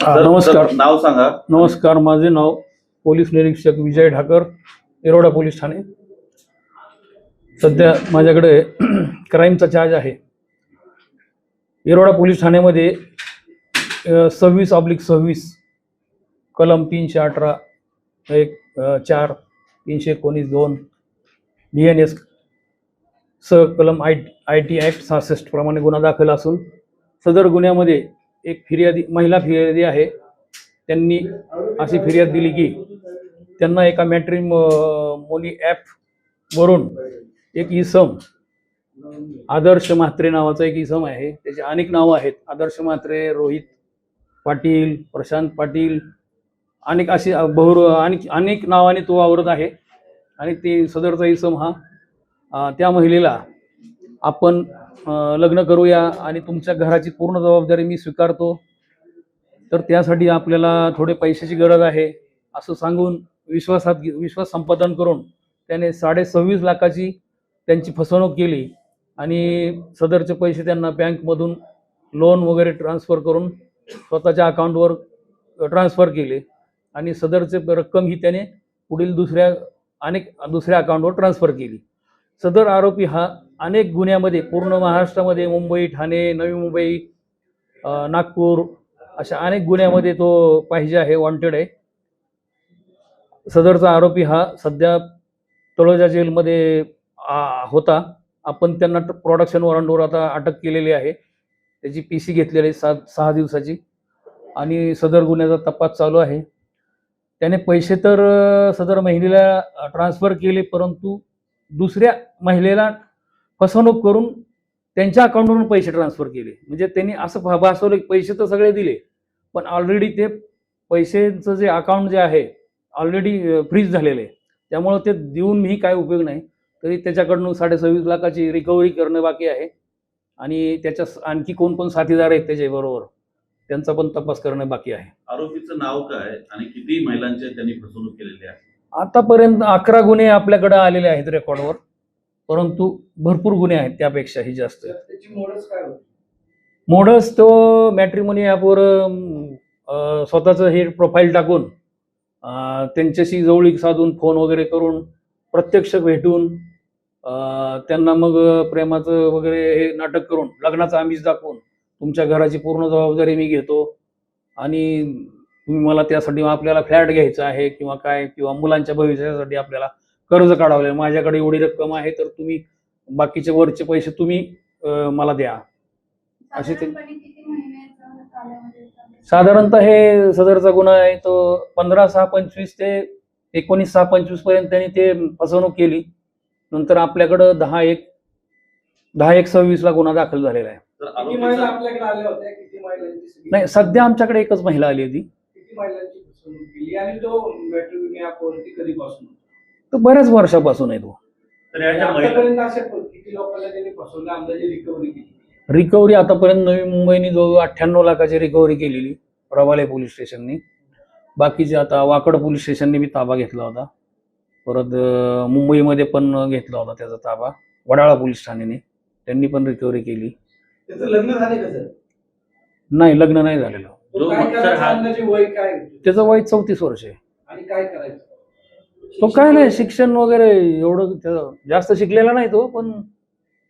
नमस्कार. नाव सांगा. नमस्कार, माझे नाव पोलीस निरीक्षक विजय ढाकर, येरोडा पोलीस ठाणे. सध्या माझ्याकडे क्राईमचा चार्ज आहे. येरोडा पोलीस ठाण्यामध्ये 26/26 कलम 318 1 4 319 2 BNS कलम IT ॲक्ट 66 प्रमाणे गुन्हा दाखल असून सदर गुन्ह्यामध्ये एक महिला फिर्यादी आहे. त्यांनी अशी फिर्याद दिली की त्यांना एका मॅट्रिमोनी ॲप वरून एक इसम आदर्श म्हात्रे नावाचा एक इसम आहे. त्याचे अनेक नावं आहेत. आदर्श म्हात्रे, रोहित पाटील, प्रशांत पाटील, अनेक अशी अनेक नावाने तो वावरत आहे. आणि ते सदरचा इसम हा त्या महिलेला आपण लग्न करूया आणि तुमच्या घराची पूर्ण जबाबदारी मी स्वीकारतो, तर त्यासाठी आपल्याला थोडे पैशाची गरज आहे असं सांगून विश्वास संपादन करून त्याने 26.5 लाखाची त्यांची फसवणूक केली. आणि सदरचे पैसे त्यांना बँकमधून लोन वगैरे ट्रान्सफर करून स्वतःच्या अकाउंटवर ट्रान्सफर केले. आणि सदरचे रक्कम ही त्याने पुढील दुसऱ्या अकाउंटवर ट्रान्सफर केली. सदर आरोपी हा अनेक गुन्ह्यामध्ये पूर्ण महाराष्ट्रामध्ये, मुंबई, ठाणे, नवी मुंबई, नागपूर अशा अनेक गुन्ह्यामध्ये तो पाहिजे आहे, वॉन्टेड आहे. सदरचा आरोपी हा सध्या तळोजा जेलमध्ये होता. आपण त्यांना प्रोडक्शन वॉरंटवर आता अटक केलेली आहे. त्याची PC घेतलेली आहे 6 दिवसाची. आणि सदर गुन्ह्याचा तपास चालू आहे. त्याने पैसे तर सदर महिलेला ट्रान्सफर केले, परंतु दुसऱ्या महिलेला फसवणूक करून त्यांच्या अकाउंटवरून पैसे ट्रान्सफर केले. म्हणजे त्यांनी असं भासवलं की पैसे तर सगळे दिले, पण ऑलरेडी ते पैशांचं जे अकाउंट जे आहे ऑलरेडी फ्रीज झालेलं आहे. त्यामुळं ते देऊन मी काय उपयोग नाही. तरी त्याच्याकडून 26.5 लाखाची रिकव्हरी करणं बाकी आहे. आणि त्याच्या आणखी कोण साथीदार आहेत त्याच्याबरोबर, त्यांचा पण तपास करणं बाकी आहे. आरोपीचं नाव काय आणि किती महिलांचे त्यांनी फसवणूक केलेली आहे? आतापर्यंत 11 गुन्हे आपल्याकडे आलेले आहेत रेकॉर्डवर, परंतु भरपूर गुन्हे आहेत त्यापेक्षाही जास्त. त्याची मोडस काय होती? मोडस तो मॅट्रिमोनी ॲपवर स्वतःचं हे प्रोफाईल टाकून त्यांच्याशी जवळीक साधून फोन वगैरे करून प्रत्यक्ष भेटून त्यांना मग प्रेमाचं वगैरे हे नाटक करून लग्नाचं आमिष दाखवून तुमच्या घराची पूर्ण जबाबदारी मी घेतो आणि तुम्ही मला त्यासाठी आपल्याला फ्लॅट घ्यायचा आहे किंवा मुलांच्या भविष्यासाठी आपल्याला कर्ज काढावं, माझ्याकडे एवढी रक्कम आहे तर तुम्ही बाकीचे वरचे पैसे तुम्ही मला द्या, असे ते. साधारणतः हे सदरचा गुन्हा आहे तो 15/6/25 ते 19/6/25 पर्यंत त्यांनी ते फसवणूक केली. नंतर आपल्याकडं 10/1/26 ला गुन्हा दाखल झालेला आहे. किती महिला आपल्याकडे आल्या होत्या? किती महिलांची? नाही, सध्या आमच्याकडे एकच महिला आली होती. किती महिलांची फसवणूक केली? आणि तो मॅट्रिमोनी ॲपवरती कधीपासून? तो बऱ्याच वर्षापासून आहे तो. तर याच्या आतापर्यंत अशा किती लोकांना त्यांनी फसवलं, अंदाजे रिकव्हरी केली? रिकव्हरी आतापर्यंत नवी मुंबईने 98 लाखाची रिकव्हरी केलेली रबाले पोलीस स्टेशननी. बाकीचे आता वाकड पोलीस स्टेशनने बी ताबा घेतला होता. परत मुंबईमध्ये पण घेतला होता त्याचा ताबा. वडाळा पोलीस ठाण्याने त्यांनी पण रिकव्हरी केली. त्याचं लग्न झाले का सर? नाही, लग्न नाही झालेलं. अंदाजे वय काय? त्याचं वय 34 वर्ष आहे. आणि काय करायचं? तो काय नाही, शिक्षण वगैरे एवढं जास्त शिकलेला नाही तो, पण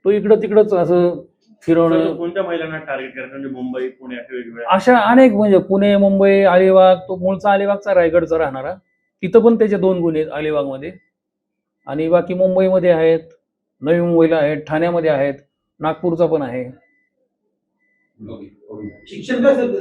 तो इकडं तिकडंच असं फिरवणं. कोणत्या महिलांना टार्गेट करायचं? म्हणजे मुंबई, पुणे अशा वेगवेगळ्या अशा अनेक, म्हणजे पुणे, मुंबई, अलिबाग. तो मूळचा अलिबागचा, रायगडचा राहणारा. तिथं पण त्याचे 2 गुन्हे आहेत अलिबागमध्ये. आणि बाकी मुंबईमध्ये आहेत, नवी मुंबईला आहेत, ठाण्यामध्ये आहेत, नागपूरचा पण आहे. शिक्षण काय सर?